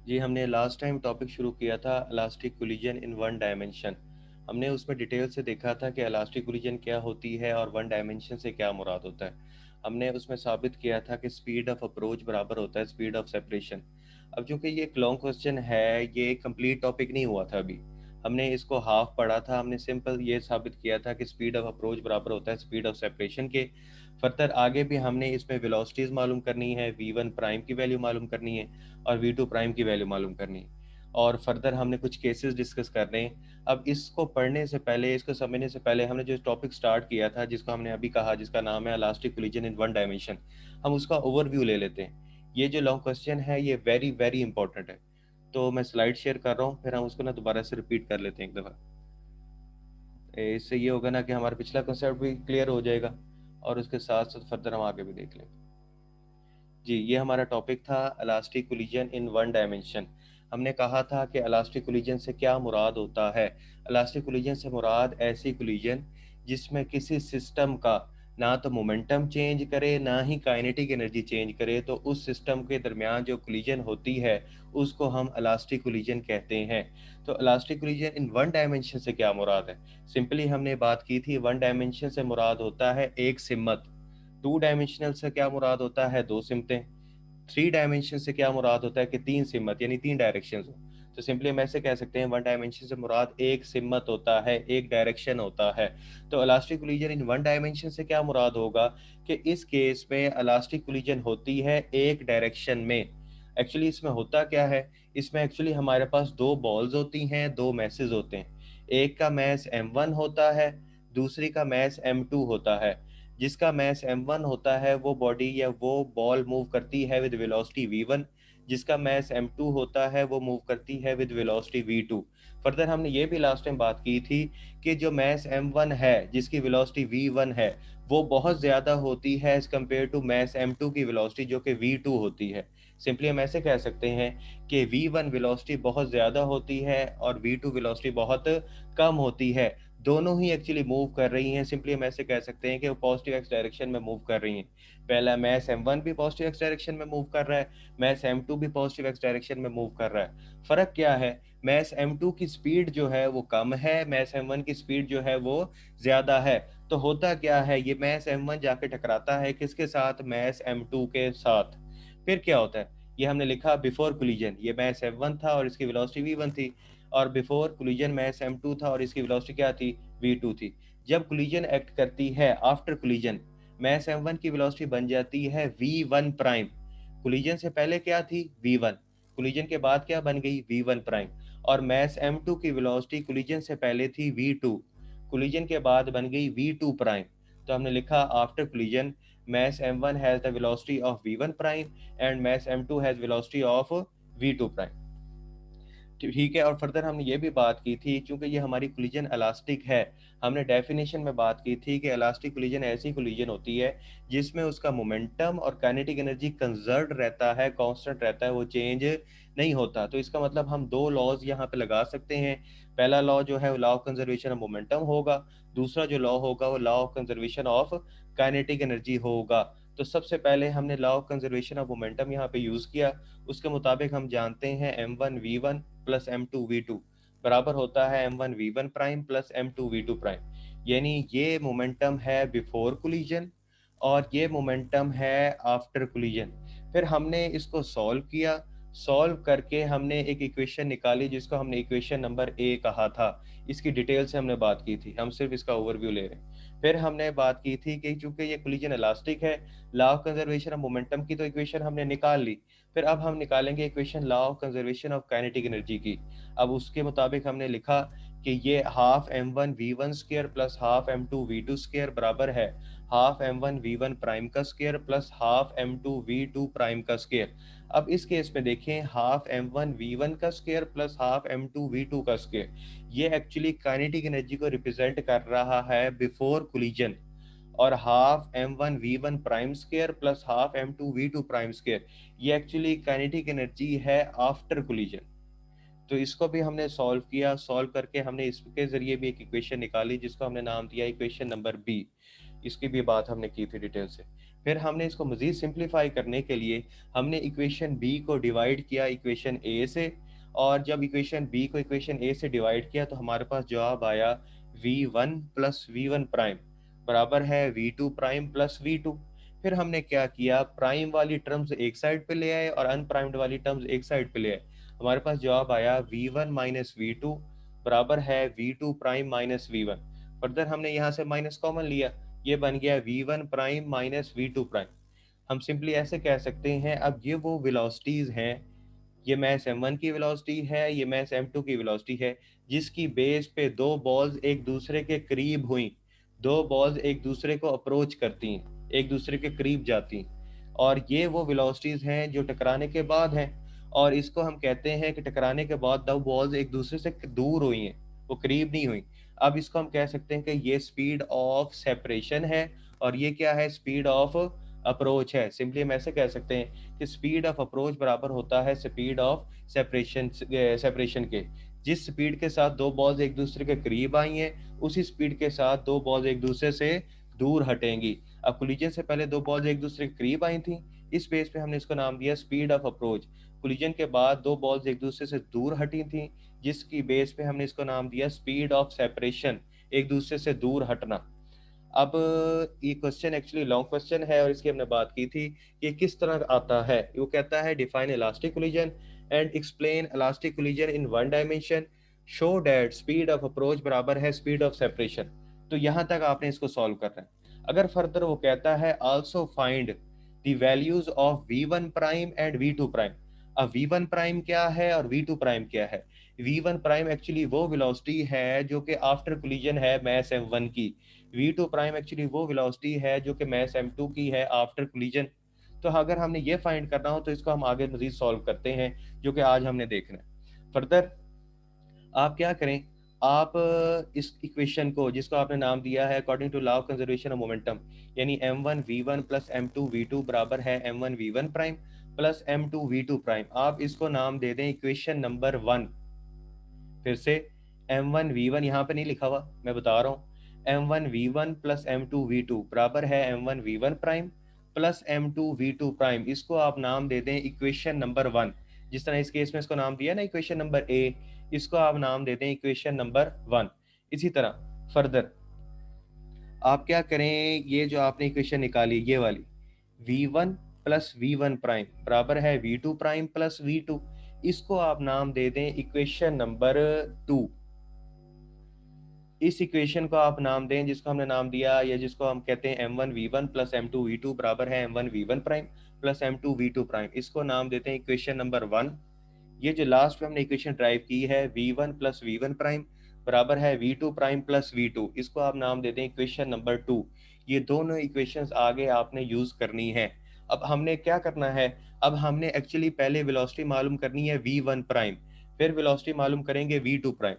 जी, हमने last time topic शुरू किया था elastic collision in one dimension. हमने उसमें डिटेल से देखा था कि इलास्टिक कोलिजन क्या होती है और वन डायमेंशन से क्या मुराद होता है। हमने उसमें साबित किया था कि स्पीड ऑफ अप्रोच बराबर होता है स्पीड ऑफ सेपरेशन। अब चूंकि ये एक लॉन्ग क्वेश्चन है, ये कंप्लीट टॉपिक नहीं हुआ था अभी। हमने इसको हाफ पढ़ा था। हमने सिंपल ये साबित किया था कि स्पीड ऑफ अप्रोच बराबर होता है स्पीड ऑफ सेपरेशन के। फर्दर आगे भी हमने इसमें वेलोसिटीज़ मालूम करनी है, v1 प्राइम की वैल्यू मालूम करनी है और V2 प्राइम की वैल्यू मालूम करनी है, और फर्दर हमने कुछ केसेस डिस्कस करने हैं। अब इसको पढ़ने से पहले, इसको समझने से पहले, हमने जो टॉपिक स्टार्ट किया था जिसको हमने अभी कहा, जिसका नाम है elastic collision in one dimension, हम उसका ओवरव्यू ले लेते हैं। ये जो लॉन्ग क्वेश्चन है ये वेरी वेरी इंपॉर्टेंट है। तो मैं स्लाइड शेयर कर रहा हूँ, फिर हम उसको ना दोबारा से रिपीट कर लेते हैं एक दफ़ा। इससे ये होगा ना कि हमारा पिछला कंसेप्ट भी क्लियर हो जाएगा और उसके साथ साथ फर्दर हम आगे भी देख लेंगे। जी, ये हमारा टॉपिक था elastic collision in one dimension. हमने कहा था कि इलास्टिक कोलिजन से क्या मुराद होता है। इलास्टिक कोलिजन से मुराद ऐसी कोलिजन जिसमें किसी सिस्टम का ना तो मोमेंटम चेंज करे ना ही काइनेटिक एनर्जी चेंज करे, तो उस सिस्टम के दरमियान जो कोलिजन होती है उसको हम इलास्टिक कोलिजन कहते हैं। तो elastic collision in one dimension से क्या मुराद है? सिंपली हमने बात की थी, वन डायमेंशन से मुराद होता है एक सिमत। टू डायमेंशनल से क्या मुराद होता है? दो सिमतें। थ्री डायमेंशन से क्या मुराद होता है कि तीन सिमत, यानी तीन डायरेक्शन हो। तो सिंपली हम ऐसे कह सकते हैं वन डायमेंशन से मुराद एक सिमत होता है, एक डायरेक्शन होता है। तो elastic collision in one dimension से क्या मुराद होगा कि इस केस में इलास्टिक कोलिजन होती है एक डायरेक्शन में। एक्चुअली इसमें होता क्या है, इसमें एक्चुअली हमारे पास दो बॉल्स होती हैं, दो मैसेज होते हैं। एक का मैस m1 होता है, दूसरी का मैस m2 होता है। जिसका मैस m1 होता है वो बॉडी या वो बॉल मूव करती है विद वेलोसिटी v1। जिसका मैस m2 होता है वो मूव करती है विद वेलोसिटी v2। फर्दर हमने ये भी लास्ट टाइम बात की थी कि जो मैस m1 है जिसकी वेलोसिटी v1 है वो बहुत ज़्यादा होती है as compare to mess m2 की वेलोसिटी जो कि v2 होती है। सिंपली हम ऐसे कह सकते हैं कि v1 वेलोसिटी बहुत ज़्यादा होती है और v2 वेलोसिटी बहुत कम होती है। दोनों ही एक्चुअली मूव कर रही हैं। सिंपली हम ऐसे कह सकते हैं कि वो पॉजिटिव एक्स डायरेक्शन में मूव कर रही हैं। पहला मैस m1 भी पॉजिटिव एक्स डायरेक्शन में मूव कर रहा है, मैस m2 भी पॉजिटिव एक्स डायरेक्शन में मूव कर रहा है। फ़र्क क्या है? मैस m2 की स्पीड जो है वो कम है, मैस m1 की स्पीड जो है वो ज़्यादा है। तो होता क्या है, ये मैस m1 जाके टकराता है किसके साथ? मैस m2 के साथ। फिर क्या होता है? ये हमने लिखा बिफोर कोलिजन, ये मैस m1 था और इसकी वेलोसिटी v1 थी, और बिफोर कोलिजन मैस m2 था और इसकी वेलोसिटी क्या थी? v2 थी। जब कोलिजन एक्ट करती है आफ्टर कोलिजन, मैस m1 की वेलोसिटी बन जाती है v1 प्राइम। कोलिजन से पहले क्या थी? v1। कोलिजन के बाद क्या बन गई? v1 prime. और मैस m2 की वेलोसिटी कोलिजन से पहले थी v2, कोलिजन के बाद बन गई v2 प्राइम। तो हमने लिखा after collision mass m1 has the velocity of v1 prime and mass m2 has velocity of v2 prime। ठीक है। और फर्दर हमने ये भी बात की थी, चूंकि ये हमारी कोलिजन इलास्टिक है, हमने डेफिनेशन में बात की थी कि इलास्टिक कोलिजन ऐसी कोलिजन होती है जिसमें उसका मोमेंटम और काइनेटिक एनर्जी कंजर्व्ड रहता है, कांस्टेंट रहता है, वो चेंज नहीं होता। तो इसका मतलब हम दो लॉज यहाँ पे लगा सकते हैं। पहला लॉ जो है वो law of conservation of momentum होगा, दूसरा जो लॉ होगा वो law of conservation of kinetic energy होगा। तो सबसे पहले हमने law of conservation of momentum यहाँ पे यूज़ किया। उसके मुताबिक हम जानते हैं m1v1 प्लस m2v2 बराबर होता है m1v1 prime plus m2v2 prime. यानी ये मोमेंटम है बिफोर कोलिजन और ये मोमेंटम है आफ्टर कोलिजन। फिर हमने इसको सॉल्व किया। सॉल्व करके हमने एक इक्वेशन निकाली जिसको हमने इक्वेशन नंबर ए कहा था। इसकी डिटेल से हमने बात की थी, हम सिर्फ इसका ओवरव्यू ले रहे हैं। फिर हमने बात की थी कि चूंकि ये कोलिजन इलास्टिक है, law of conservation of momentum की तो इक्वेशन हमने निकाल ली। फिर अब हम निकालेंगे equation law of conservation of kinetic energy की। अब उसके मुताबिक हमने लिखा कि ये half m1v1 square plus half m2v2 square बराबर है हाफ m1v1 प्राइम का square plus half m2v2 prime का स्क्वायर। अब इस केस में देखें, हाफ m1v1 का स्क्वायर प्लस हाफ m2v2 का स्क्वायर, ये एक्चुअली काइनेटिक एनर्जी को रिप्रेजेंट कर रहा है बिफोर कोलिजन। और half m1v1 prime square plus half m2v2 prime square, ये एक्चुअली काइनेटिक एनर्जी है आफ्टर कोलिजन। तो इसको भी हमने सॉल्व किया। सॉल्व करके हमने इसके जरिए भी एक इक्वेशन निकाली जिसको हमने नाम दिया इक्वेशन नंबर बी। इसकी भी बात हमने की थी डिटेल से। फिर हमने इसको मज़ीद सिंप्लीफाई करने के लिए हमने इक्वेशन बी को डिवाइड किया इक्वेशन ए से, और जब इक्वेशन बी को इक्वेशन ए से डिवाइड किया तो हमारे पास जवाब आया v1 plus we one prime बराबर है v2 प्राइम प्लस v2। फिर हमने क्या किया, प्राइम वाली टर्म्स एक साइड पे ले आए और अनप्राइम्ड वाली टर्म्स एक साइड पे ले आए। हमारे पास जवाब आया v1 माइनस वी बराबर है v2 prime minus we. Further हमने यहाँ से माइनस कॉमन लिया, ये बन गया v1 prime minus V prime. हम सिंपली ऐसे कह सकते हैं अब ये वो वेलोसिटीज हैं, ये मैस m1 की वेलोसिटी है, ये मैस m2 की वेलोसिटी है, जिसकी बेस पे दो बॉल्स एक दूसरे के करीब हुई, दो बॉल्स एक दूसरे को अप्रोच करती हैं, एक दूसरे के करीब जाती हैं, और ये वो वेलोसिटीज हैं जो टकराने के बाद हैं। और इसको हम कहते हैं कि टकराने के बाद दो बॉल्स एक दूसरे से दूर हुई हैं, वो करीब नहीं हुई। अब इसको हम कह सकते हैं कि ये स्पीड ऑफ सेपरेशन है और ये क्या है, स्पीड ऑफ अप्रोच है। सिंपली हम ऐसे कह सकते हैं कि स्पीड ऑफ अप्रोच बराबर होता है स्पीड ऑफ सेपरेशन के। जिस स्पीड के साथ दो बॉल्स एक दूसरे के करीब आई हैं, उसी स्पीड के साथ दो बॉल्स एक दूसरे से दूर हटेंगी। अब कोलिजन से पहले दो बॉल्स एक दूसरे के करीब आई थी, इस बेस पे हमने इसको नाम दिया स्पीड ऑफ अप्रोच। कोलिजन के बाद दो बॉल्स एक दूसरे से दूर हटी थी, जिसकी बेस पे हमने इसको नाम दिया स्पीड ऑफ सेपरेशन, एक दूसरे से दूर हटना। अब ये क्वेश्चन एक्चुअली लॉन्ग क्वेश्चन है और इसकी हमने बात की थी कि किस तरह आता है। वो कहता है define elastic collision and explain elastic collision in one dimension, show that speed of approach बराबर है स्पीड ऑफ सेपरेशन। तो यहाँ तक आपने इसको सॉल्व करना है। अगर फर्दर वो कहता है also find the values of v1 prime and v2 prime. अब v1 प्राइम क्या है और v2 प्राइम क्या है। v1 प्राइम एक्चुअली वो वेलोसिटी है जो कि आफ्टर कोलिजन है मैस m1 की, v2 प्राइम एक्चुअली वो वेलोसिटी है जो कि मैस m2 की है आफ्टर कोलिजन। तो अगर हमने ये फाइंड करना हो तो इसको हम आगे मजीद सॉल्व करते हैं, जो कि आज हमने देखना है। फर्दर आप क्या करें, आप इस इक्वेशन को जिसको आपने नाम दिया है according to law of conservation of momentum, यानी m1 v1 plus m2 v2 बराबर है m1 v1 prime plus m2 v2 prime, आप इसको नाम दे दें इक्वेशन नंबर 1। फिर से m1 v1 यहाँ पे नहीं लिखा हुआ, मैं बता रहा हूँ m1 v1 plus m2 v2 बराबर है m1 v1 prime plus m2 v2 prime, इसको आप नाम दे दें इक्वेशन नंबर 1। जिस तरह इस केस में इसको नाम दिया ना इक्वेशन नंबर ए, इसको आप नाम देते हैं इक्वेशन नंबर 1। इसी तरह फर्दर आप क्या करें, ये जो आपने इक्वेशन निकाली ये वाली v1 प्लस v1 प्राइम बराबर है v2 प्राइम प्लस v2, इसको आप नाम दे दें इक्वेशन नंबर 2। इस इक्वेशन को आप नाम दें जिसको हमने नाम दिया या जिसको हम कहते हैं m1 v1 plus m2 v2 बराबर है m1 v1 prime plus m2 v2 prime, इसको नाम देते हैं इक्वेशन नंबर 1। ये जो लास्ट में हमने इक्वेशन ड्राइव की है v1 प्लस वी प्राइम बराबर है v2 प्राइम प्लस v2, इसको आप नाम देते हैं इक्वेशन नंबर 2। ये दोनों इक्वेशंस आगे आपने यूज करनी है। अब हमने क्या करना है, अब हमने एक्चुअली पहले वेलोसिटी मालूम करनी है v1 प्राइम, फिर वेलोसिटी मालूम करेंगे v2 प्राइम।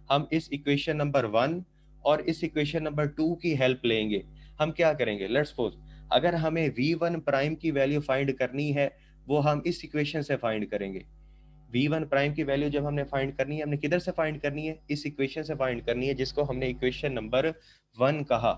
हम इस इक्वेशन नंबर 1 और इस इक्वेशन नंबर 2 की हेल्प लेंगे। हम क्या करेंगे, लेट्स सपोज अगर हमें v1 प्राइम की वैल्यू फाइंड करनी है, वो हम इस इक्वेशन से फाइंड करेंगे। v1 प्राइम की वैल्यू जब हमने फाइंड करनी है, हमने किधर से फाइंड करनी है, इस इक्वेशन से फाइंड करनी है जिसको हमने इक्वेशन नंबर 1 कहा।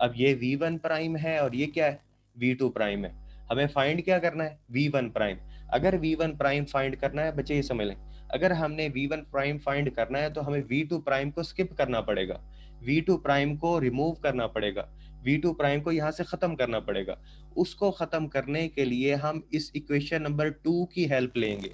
अब ये v1 प्राइम है और ये क्या है, v2 प्राइम है। हमें फाइंड क्या करना है, v1 प्राइम। अगर v1 प्राइम फाइंड करना है, बच्चे ये समझ लें, अगर हमने v1 प्राइम फाइंड करना है तो हमें v2 प्राइम को स्किप करना पड़ेगा, v2 प्राइम को रिमूव करना पड़ेगा, v2 प्राइम को यहाँ से खत्म करना पड़ेगा। उसको खत्म करने के लिए हम इस इक्वेशन नंबर 2 की हेल्प लेंगे।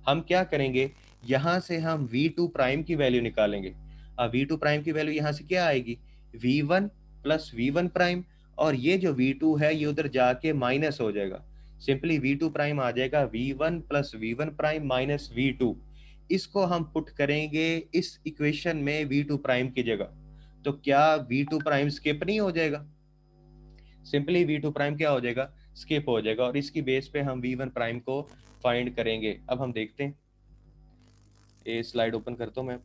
हम क्या करेंगे, यहाँ से हम v2 प्राइम की वैल्यू निकालेंगे। अब v2 प्राइम की वैल्यू यहाँ से क्या आएगी, v1 प्लस v1 प्राइम, और ये जो v2 है ये उधर जाके माइनस हो जाएगा। सिंपली v2 प्राइम आ जाएगा v1 plus v1 prime minus v2। इसको हम पुट करेंगे इस इक्वेशन में v2 प्राइम की जगह, तो क्या v2 प्राइम स्किप नहीं हो जाएगा, सिंपली v2 प्राइम क्या हो जाएगा, स्किप हो जाएगा, और इसकी बेस पे हम v1 प्राइम को फाइंड करेंगे। अब हम देखते हैं, ये स्लाइड ओपन करता हूं मैं।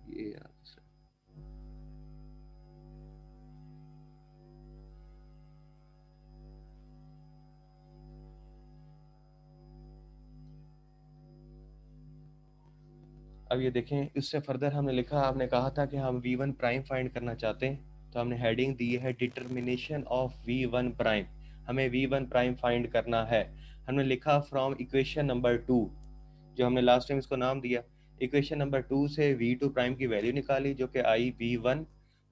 ये अब ये देखें, इससे फर्दर हमने लिखा, आपने कहा था कि हम V1 प्राइम फाइंड करना चाहते हैं, तो हमने हेडिंग दी है डिटर्मिनेशन ऑफ V1 प्राइम। हमें V1 प्राइम फाइंड करना है। हमने लिखा फ्रॉम इक्वेशन नंबर 2, जो हमने लास्ट टाइम इसको नाम दिया। इक्वेशन नंबर 2 से V2 प्राइम की वैल्यू निकाली, जो कि आई V1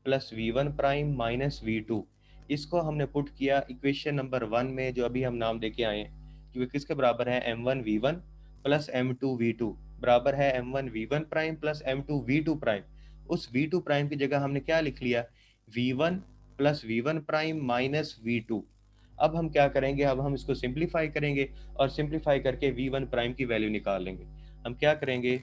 plus V1 prime minus V2। इसको हमने पुट किया इक्वेशन नंबर 1 में, जो अभी हम नाम देके आए हैं, जो किसके बराबर है, M1 V1 plus M2 V2 बराबर है M1 V1 prime plus M2 V2 prime. उस V2 प्राइम की जगह हमने क्या लिख लिया, V1 plus V1 prime minus V2। अब हम क्या करेंगे, अब हम इसको सिंप्लीफाई करेंगे और सिंप्लीफाई करके V1 प्राइम की वैल्यू निकाल लेंगे। हम क्या करेंगे,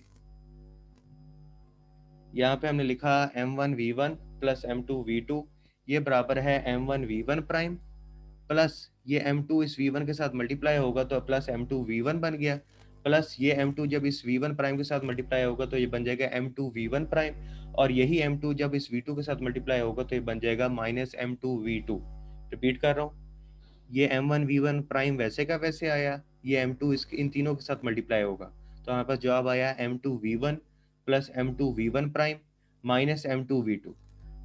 यहाँ पे हमने लिखा M1 V1 plus M2 V2, ये बराबर है M1 V1 प्राइम प्लस ये M2 इस V1 के साथ मल्टीप्लाई होगा तो प्लस M2 V1 बन गया, प्लस ये M2 जब इस V1 प्राइम के साथ मल्टीप्लाई होगा तो ये बन जाएगा M2 V1 प्राइम, और यही M2 जब इस V2 के साथ मल्टीप्लाई होगा तो ये बन जाएगा माइनस M2 V2। रिपीट कर रहा हूँ, ये M1 V1 प्राइम वैसे का वैसे आया, ये M2 इसके इन तीनों के साथ मल्टीप्लाई होगा, तो हमारे पास जवाब आया M2 V1 plus M2 V1 prime minus M2 V2।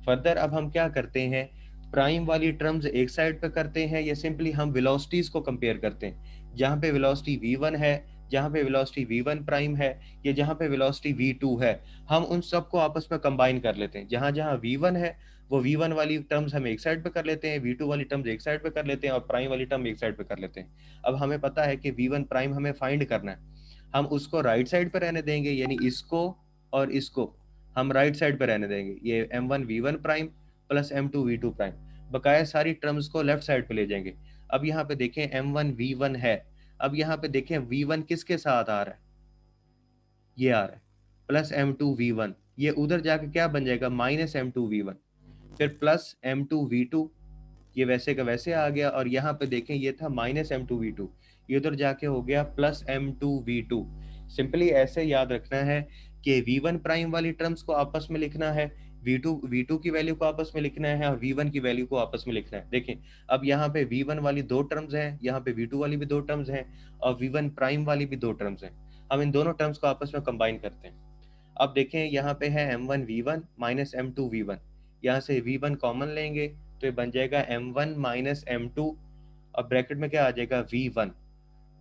Further अब हम क्या करते हैं, प्राइम वाली टर्म्स एक साइड पे करते हैं, या सिंपली हम वेलोसिटीज को कंपेयर करते हैं। जहाँ पे वेलोसिटी V1 है, जहाँ पे वेलोसिटी V1 प्राइम है, या जहाँ पे वेलोसिटी V2 है, हम उन सबको आपस में कंबाइन कर लेते हैं। जहाँ जहाँ V1 है वो V1 वाली टर्म्स हम एक साइड पे कर लेते हैं, V2 वाली टर्म्स एक साइड पे कर लेते हैं, और प्राइम वाली टर्म एक साइड पे कर लेते हैं। अब हमें पता है कि V1 प्राइम हमें फाइंड करना है, हम उसको राइट साइड पे रहने देंगे, यानी इसको और इसको हम राइट साइड पे रहने देंगे। ये M1 V1 prime plus M2 V2 prime, बकाया सारी टर्म्स को लेफ्ट साइड पे ले जाएंगे। अब यहाँ पे देखें M1 V1 है, अब यहाँ पे देखें V1 किसके साथ आ रहा है, ये आ रहा है प्लस M2 V1, ये उधर जाके क्या बन जाएगा, माइनस M2 V1, फिर प्लस M2 V2, ये वैसे का वैसे आ गया, और यहाँ पे देखें ये था माइनस M2 V2, ये उधर जाके हो गया प्लस M2 V2। सिंपली ऐसे याद रखना है कि V1 प्राइम वाली टर्म्स को आपस में लिखना है, V2 की वैल्यू को आपस में लिखना है, और V1 की वैल्यू को आपस में लिखना है। देखें, अब यहाँ पे V1 वाली दो टर्म्स हैं, यहाँ पे V2 वाली भी दो टर्म्स हैं, और V1 प्राइम वाली भी दो टर्म्स हैं। हम इन दोनों टर्म्स को आपस में कंबाइन करते हैं। अब देखें यहाँ पे है M1 V1 minus M2 V1, यहाँ से V1 कॉमन लेंगे तो ये बन जाएगा M1 माइनस M2, अब ब्रैकेट में क्या आ जाएगा, V1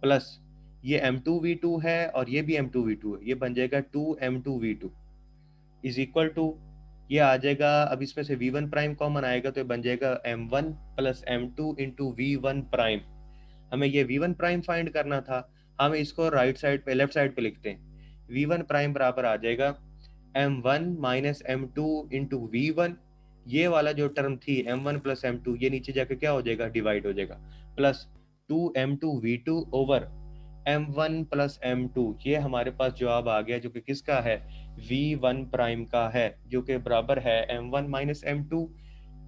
प्लस ये M2 V2 है और ये भी M2 V2 है, ये बन जाएगा 2 M2 V2 is equal to, ये आ जाएगा, अब इसमें से V1 प्राइम कॉमन आएगा तो ये बन जाएगा M1 plus M2 into V1 prime. हमें ये V1 प्राइम फाइंड करना था, हम इसको राइट साइड पे लेफ्ट साइड पे लिखते हैं। V1 प्राइम बराबर आ जाएगा M1 minus M2 into V1, ये वाला जो टर्म थी M1 प्लस M2, ये नीचे जाके क्या हो जाएगा, डिवाइड हो जाएगा, plus 2M2 V2 over M1 plus M2, ये हमारे पास जवाब आ गया, जो कि किसका है, V1 प्राइम का है, जो कि बराबर है M1 minus M2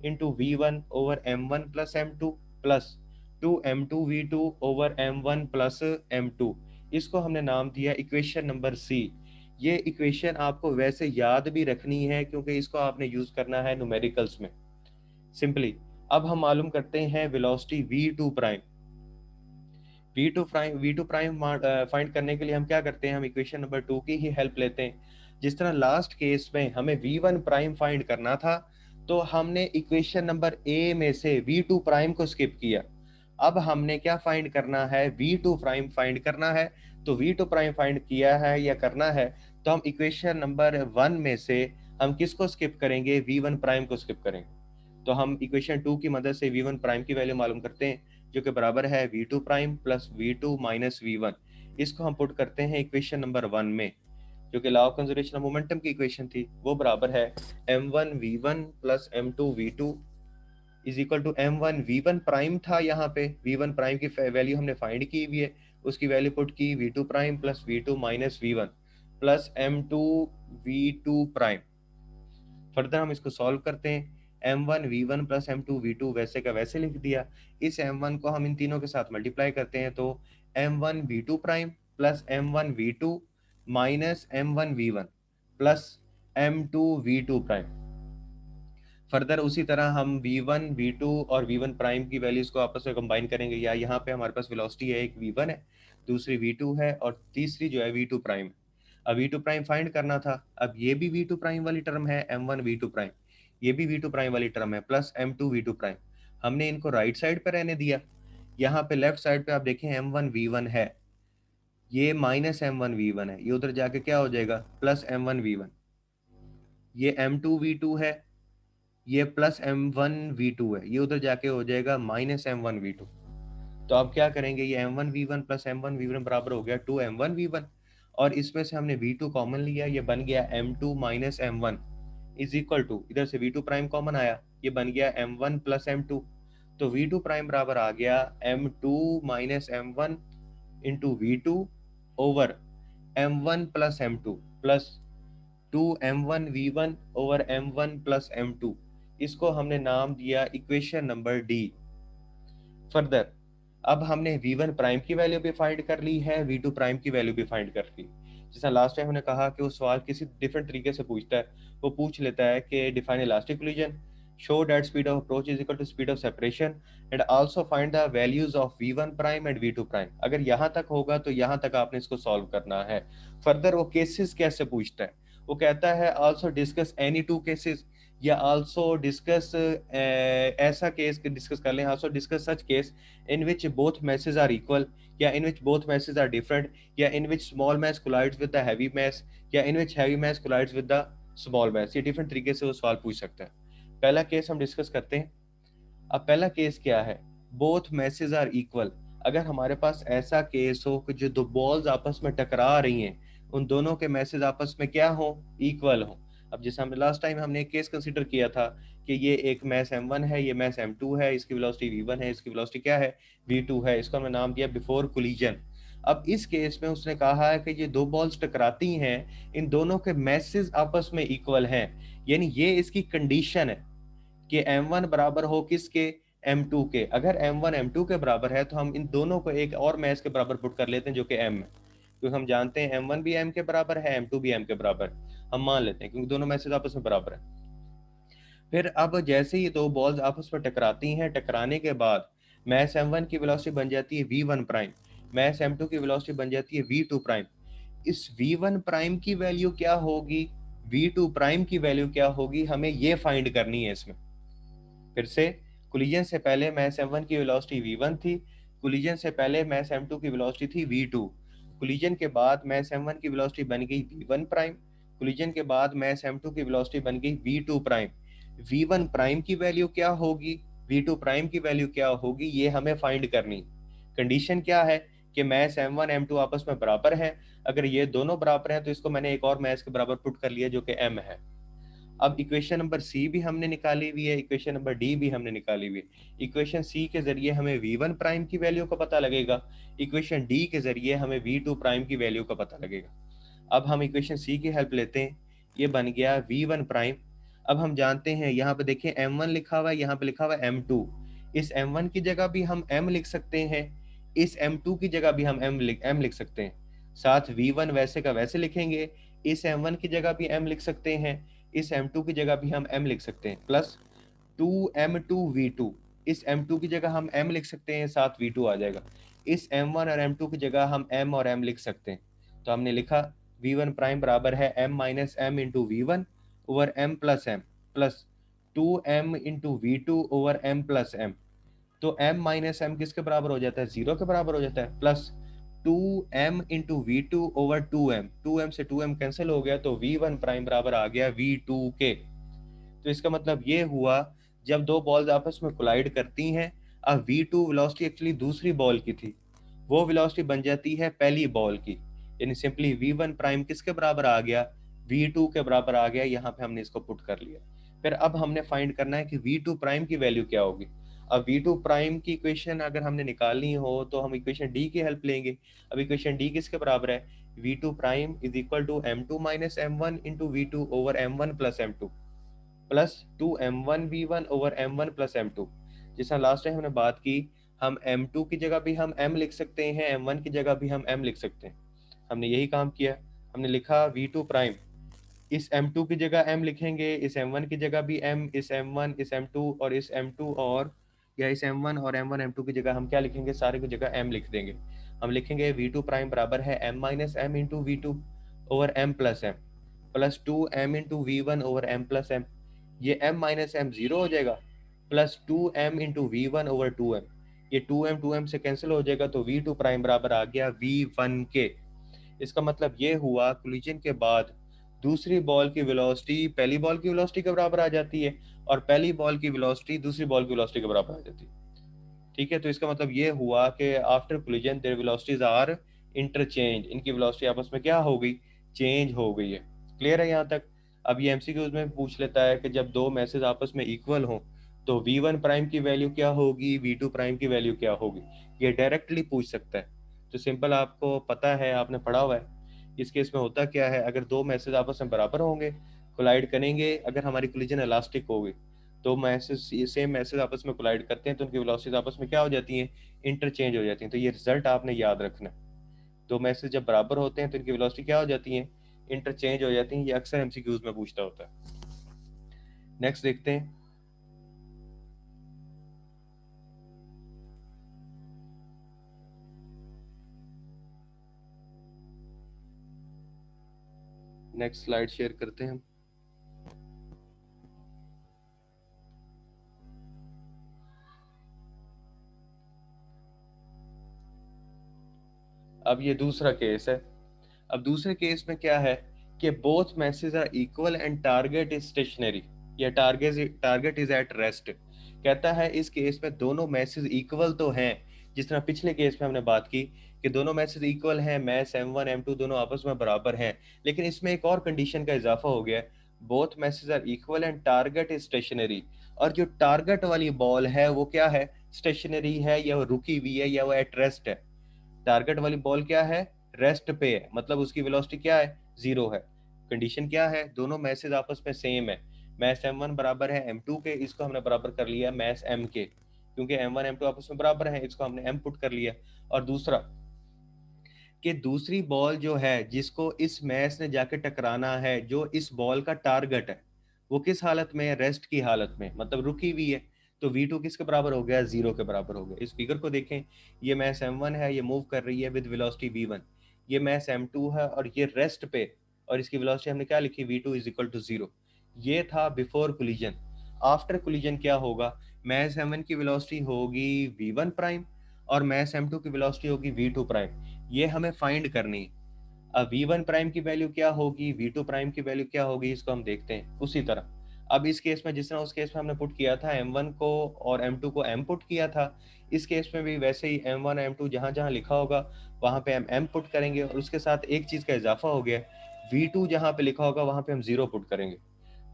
into V1 over M1 plus M2 plus 2M2 V2 over M1 plus M2। इसको हमने नाम दिया इक्वेशन नंबर C। ये इक्वेशन आपको वैसे याद भी रखनी है, क्योंकि इसको आपने यूज करना है न्यूमेरिकल्स में। सिंपली अब हम मालूम करते हैं velocity V2 prime. V2 prime find करने के लिए हम क्या करते हैं, हम इक्वेशन नंबर 2 की ही हेल्प लेते हैं। जिस तरह लास्ट केस में हमें V1 प्राइम फाइंड करना था, तो हमने इक्वेशन नंबर A में से V2 प्राइम को स्किप किया। अब हमने क्या फाइंड करना है, V2 प्राइम फाइंड करना है। तो V2 प्राइम फाइंड किया है या करना है, तो हम इक्वेशन नंबर 1 में से हम किसको स्किप करेंगे, V1 प्राइम को स्किप करेंगे। तो हम इक्वेशन 2 की मदद से V1 प्राइम की वैल्यू मालूम करते हैं, जो कि बराबर है V2 prime plus V2 minus V1। इसको हम पुट करते हैं इक्वेशन नंबर 1 में, जो कि law of conservation of momentum की इक्वेशन थी, वो बराबर है M1 V1 plus M2 V2 is equal to M1 V1 prime था, यहाँ पे V1 प्राइम की वैल्यू हमने फाइंड की हुई है, उसकी वैल्यू पुट की V2 prime plus V2 minus V1 plus M2 V2 prime. Further हम इसको सॉल्व करते हैं, M1 V1 plus M2 V2 वैसे का वैसे लिख दिया। इस M1 को हम इन तीनों के साथ मल्टीप्लाई करते हैं, तो M1 V2 prime plus M1 V2 minus M1 V1 plus M2 V2 prime. Further उसी तरह हम V1 V2 और V1 प्राइम की वैल्यूज को आपस में कंबाइन करेंगे, या यहाँ पे हमारे पास वेलोसिटी है, एक V1 है, दूसरी V2 है, और तीसरी जो है V2 प्राइम। अब वी टू प्राइम फाइंड करना था। अब ये भी वी टू प्राइम वाली टर्म है m one v two prime, ये भी वी टू प्राइम वाली टर्म है plus m two v two prime. हमने इनको राइट साइड पे रहने दिया। यहाँ पे लेफ्ट साइड पे आप देखें एम वन वी वन है, ये minus m one v one है, ये उधर जाके क्या हो जाएगा plus m one v one. ये एम टू वी टू है, ये plus m one v two है, ये उधर जाके हो जाएगा minus m one v two. तो आप क्या करेंगे, ये m one v one plus m one v one बराबर हो गया two m one v one, और इसमें से हमने वी टू कॉमन लिया, ये बन गया m two minus m one is equal to, इधर से वी टू प्राइम कॉमन आया, ये बन गया m one plus m two. तो वी टू प्राइम बराबर आ गया m two minus m one into v two over m one plus m two plus two m one v one over m one plus m two. इसको हमने नाम दिया equation number D. Further अब हमने v1 prime की value भी find कर ली है, v2 प्राइम की वैल्यू भी फाइंड कर ली। जैसा लास्ट टाइम हमने कहा कि वो सवाल किसी डिफरेंट तरीके से पूछता है, वो पूछ लेता है कि define elastic collision, show that speed of approach is equal to speed of separation and also find the values of v1 prime and v2 prime. अगर यहाँ तक होगा तो यहाँ तक आपने इसको सॉल्व करना है। फर्दर वो केसेस कैसे पूछता है, वो कहता है also discuss any two cases, या आल्सो डिस्कस ऐसा केस डिस्कस कर लें, also discuss such case in which both masses are equal, या in which both masses are different, या in which small mass collides with the heavy mass, या in which heavy mass collides with the small mass। ये different तरीके से वो सवाल पूछ सकता है। पहला केस हम डिस्कस करते हैं। अब पहला केस क्या है, बोथ मैसेज आर इक्वल। अगर हमारे पास ऐसा केस हो कि जो दो बॉल्स आपस में टकरा रही हैं, उन दोनों के मैसेज आपस में क्या हो, इक्वल हो। अब जैसे हमने लास्ट टाइम हमने एक केस कंसीडर किया था कि ये एक मैस m1 है, ये मैस m2 है, इसकी वेलोसिटी v1 है, इसकी वेलोसिटी क्या है v2 है, इसको हमने नाम दिया बिफोर कोलिजन। अब इस केस में उसने कहा है कि ये दो बॉल्स टकराती हैं, इन दोनों के मैसेज आपस में इक्वल हैं, यानी ये इसकी कंडीशन है कि m1 बराबर हो किसके, m2 के। अगर m1 m2 के बराबर है तो हम इन दोनों को एक और मैस के बराबर पुट कर लेते हैं जो कि m है, क्योंकि हम जानते हैं m1 भी m के बराबर है, m2 भी m के बराबर है, हम मान लेते हैं क्योंकि दोनों मैसेज आपस में बराबर है। फिर अब जैसे ही दो बॉल्स आपस में टकराती हैं, टकराने के बाद मैस m1 की वेलोसिटी बन जाती है v1 प्राइम, मैस m2 की वेलोसिटी बन जाती है v2 प्राइम। इस v1 प्राइम की वैल्यू क्या होगी, v2 प्राइम की वैल्यू क्या होगी, हमें ये फाइंड करनी है। इसमें फिर से कोलिजन से पहले मैस m1 की वेलोसिटी v1 थी, कोलिजन से पहले मैस m2 की वेलोसिटी थी v2, कोलिजन के बाद मैस m1 की वेलोसिटी बन गई v1 प्राइम, कोलिजन के बाद मैस m2 की वेलोसिटी बन गई v2 प्राइम। v1 प्राइम की वैल्यू क्या होगी, v2 प्राइम की वैल्यू क्या होगी, ये हमें फाइंड करनी। कंडीशन क्या है कि मैस m1 m2 आपस में बराबर हैं। अगर ये दोनों बराबर हैं तो इसको मैंने एक और मैस के बराबर पुट कर लिया जो कि m है। अब इक्वेशन नंबर सी भी हमने निकाली हुई है, इक्वेशन नंबर डी भी हमने निकाली हुई है। इक्वेशन सी के जरिए हमें v1 प्राइम की वैल्यू का पता लगेगा, इक्वेशन डी के जरिए हमें v2 प्राइम की वैल्यू का पता लगेगा। अब हम इक्वेशन सी की हेल्प लेते हैं, ये बन गया v1 प्राइम। अब हम जानते हैं यहाँ पे देखिए m1 लिखा हुआ है, यहाँ पे लिखा हुआ है m2। इस m1 की जगह भी हम m लिख सकते हैं, इस m2 की जगह भी हम m लिख सकते हैं। साथ v1 वैसे का वैसे लिखेंगे, इस m1 की जगह भी m लिख सकते हैं, इस m2 की जगह भी हम m लिख सकते हैं, प्लस 2m2v2, इस m2 की जगह हम m लिख सकते हैं, साथ v2 आ जाएगा। इस m1 और m2 की जगह हम m और m लिख सकते हैं। तो हमने लिखा v1 प्राइम बराबर है m minus m into v1 over m plus m plus 2m into v2 over m plus m। तो m माइनस m किसके बराबर हो जाता है, 0 के बराबर हो जाता है, plus 2m into v two over 2m से 2m कैंसिल हो गया, तो v1 प्राइम बराबर आ गया v2 के। तो इसका मतलब ये हुआ जब दो बॉल्स आपस में कोलाइड करती हैं, अब v2 वेलोसिटी एक्चुअली दूसरी बॉल की थी, वो वेलोसिटी बन जाती है पहली बॉल की, यानी सिंपली v1 प्राइम किसके बराबर आ गया, v2 के बराबर आ गया। यहाँ पे हमने इसको पुट कर लिया। फिर अब हमने फाइंड करना है कि v2 प्राइम की वैल्यू क्या होगी। अब v2 प्राइम की इक्वेशन अगर हमने निकालनी हो तो हम इक्वेशन डी की हेल्प लेंगे। अब इक्वेशन डी किसके बराबर है, v2 prime is equal to m2 minus m1 into v2 over m1 plus m2 plus 2m1v1 over m1 plus m2। जैसा लास्ट टाइम हमने बात की, हम m2 की जगह भी हम m लिख सकते हैं, m1 की जगह भी हम m लिख सकते हैं। हमने यही काम किया, हमने लिखा v2 प्राइम, इस m2 की जगह m लिखेंगे, इस m1 की जगह भी m, इस m1 इस m2 और इस m2 और या इस m1 और m1 m2 की जगह हम क्या लिखेंगे, सारे की जगह m लिख देंगे। हम लिखेंगे v2 प्राइम बराबर है m minus m into v two over m plus m plus 2m into v one over m plus m, ये m माइनस एम जीरो हो जाएगा, plus 2m into v one over 2m, ये 2m से cancel हो जाएगा, तो v2 prime बराबर आ गया v1 के। इसका मतलब ये हुआ कोलिजन के बाद दूसरी बॉल की वेलोसिटी पहली बॉल की वेलोसिटी के बराबर आ जाती है, और पहली बॉल की वेलोसिटी दूसरी बॉल की वेलोसिटी के बराबर आ जाती है। ठीक है, तो इसका मतलब ये हुआ कि after collision their velocities are interchange, इनकी वेलोसिटी आपस में क्या हो गई, चेंज हो गई है। क्लियर है यहाँ तक? अब ये एमसीक्यूज में पूछ लेता है कि जब दो मैसेज आपस में इक्वल हों तो v1 प्राइम की वैल्यू क्या होगी, v2 प्राइम की वैल्यू क्या होगी, ये डायरेक्टली पूछ सकता है। तो सिंपल आपको पता है, आपने पढ़ा हुआ है। इस केस में होता क्या है, अगर दो मैसेज आपस में बराबर होंगे, कोलाइड करेंगे, अगर हमारी कोलिजन इलास्टिक होगी, दो मैसेज सेम मैसेज आपस में कोलाइड करते हैं तो उनकी वेलोसिटीज आपस में क्या हो जाती हैं, इंटरचेंज हो जाती हैं। तो ये रिजल्ट आपने याद रखना है। दो मैसेज जब बराबर होते हैं तो इनकी वेलोसिटी क्या हो जाती है, इंटरचेंज हो जाती हैं। ये अक्सर एमसीक्यूज में पूछता होता है। नेक्स्ट देखते हैं। नेक्स्ट स्लाइड शेयर करते हैं हम। अब ये दूसरा केस है। अब दूसरे केस में क्या है कि both masses are equal and target is stationary, या टारगेट इज एट रेस्ट। कहता है इस केस में दोनों मैसेज इक्वल तो हैं, जिस तरह पिछले केस में हमने बात की कि दोनों मैसेज इक्वल हैं, मैस m1 m2 दोनों आपस में बराबर हैं, लेकिन इसमें एक और कंडीशन का इजाफा हो गया, both masses are equal and target is stationary. और जो टारगेट वाली बॉल है वो क्या है, स्टेशनरी है, या वो रुकी हुई है, या वो एट रेस्ट है। टारगेट वाली बॉल क्या है, रेस्ट पे है, मतलब उसकी वेलोसिटी क्या है, जीरो है। कंडीशन क्या है, दोनों मैसेज आपस में सेम है, मैस m1 बराबर है m2 के, इसको हमने बराबर कर लिया मैस m के, क्योंकि m1 m2 आपस में बराबर है, इसको हमने m पुट कर लिया। और दूसरा कि दूसरी बॉल जो है जिसको इस मैस ने जाके टकराना है, जो इस बॉल का टारगेट है, वो किस हालत में है, रेस्ट की हालत में, मतलब रुकी हुई है। तो v2 किसके बराबर हो गया, जीरो के बराबर हो गया। इस फिगर को देखें, ये मैस m1 है, ये मूव कर रही है विद वेलोसिटी v1, ये मैस m2 है और ये रेस्ट पे, और इसकी वेलोसिटी हमने क्या लिखी, v2 is equal to zero. ये था बिफोर कोलिजन। आफ्टर कोलिजन क्या होगा, मैस m1 की वेलोसिटी होगी v1 प्राइम, और मैस m2 की वेलोसिटी होगी v2 प्राइम। ये हमें फाइंड करनी है। अब v1 प्राइम की वैल्यू क्या होगी, v2 प्राइम की वैल्यू क्या होगी, इसको हम देखते हैं उसी तरह। अब इस केस में जिस तरह उस केस में हमने पुट किया था m1 को और m2 को m पुट किया था, इस केस में भी वैसे ही m1 m2 जहां जहां लिखा होगा वहां पे हम m पुट करेंगे, और उसके साथ एक चीज का इजाफा हो गया, v2 जहां पे लिखा होगा वहां पे हम जीरो पुट करेंगे।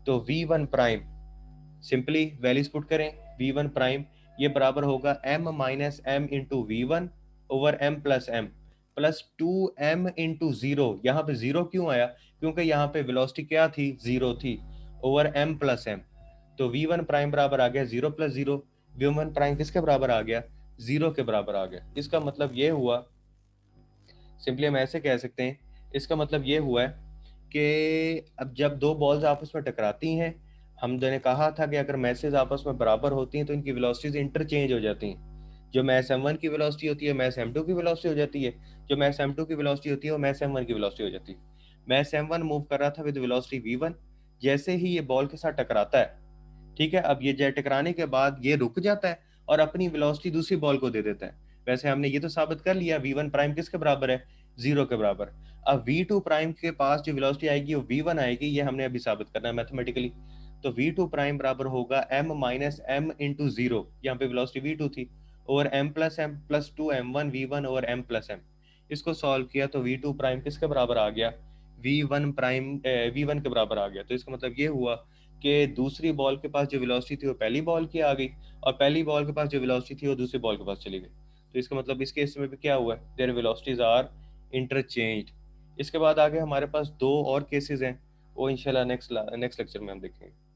तो v1 prime simply values put करें, v1 प्राइम ये बराबर होगा m minus m into v one over m plus m plus 2m into zero. यहाँ पे जीरो क्यों आया, क्योंकि यहाँ पे वेलोसिटी क्या थी, जीरो थी, ओवर m प्लस एम। तो v1 प्राइम बराबर आ गया zero plus zero, v1 prime किसके बराबर आ गया, जीरो के बराबर आ गया। इसका मतलब ये हुआ, सिंपली हम ऐसे कह सकते हैं, इसका मतलब ये हुआ है कि अब जब दो बॉल्स आपस में टकराती हैं, हमने कहा था कि अगर मैसेज आपस में बराबर होती हैं तो इनकी वेलोसिटीज इंटरचेंज हो जाती हैं। जो मैस m1 की वेलोसिटी होती है मैस m2 की वेलोसिटी हो जाती है, जो मैस m2 की वेलोसिटी होती है वो मैस m1 की वेलोसिटी हो जाती है। मैस m1 मूव कर रहा था विद वेलोसिटी v1, जैसे ही ये बॉल के साथ टकराता है, ठीक है, अब ये टकराने के बाद ये रुक जाता है और अपनी वेलोसिटी दूसरी बॉल को दे देता है। वैसे हमने ये तो साबित कर लिया v1 प्राइम किसके बराबर है, जीरो के बराबर। अब v2 प्राइम के पास जो वेलोसिटी आएगी वो v1 आएगी, ये हमने अभी साबित करना है मैथमेटिकली। तो v2 प्राइम बराबर होगा m minus m into zero, यहाँ पे वेलोसिटी v2 थी, over m plus m plus two m1 v1 over m plus m. इसको सॉल्व किया तो v2 प्राइम किसके बराबर आ गया, v1 प्राइम v1 के बराबर आ गया। तो इसका मतलब ये हुआ कि दूसरी बॉल के पास जो वेलोसिटी थी वो पहली बॉल की आ गई, और पहली बॉल के पास जो वेलोसिटी थी वो दूसरी बॉल के पास चली गई। तो इसका मतलब इस केस में भी क्या हुआ, देयर वेलोसिटीज आर इंटरचेंज्ड। इसके बाद आगे हमारे पास दो और केसेस हैं, वो इंशाल्लाह नेक्स्ट लेक्चर में हम देखेंगे।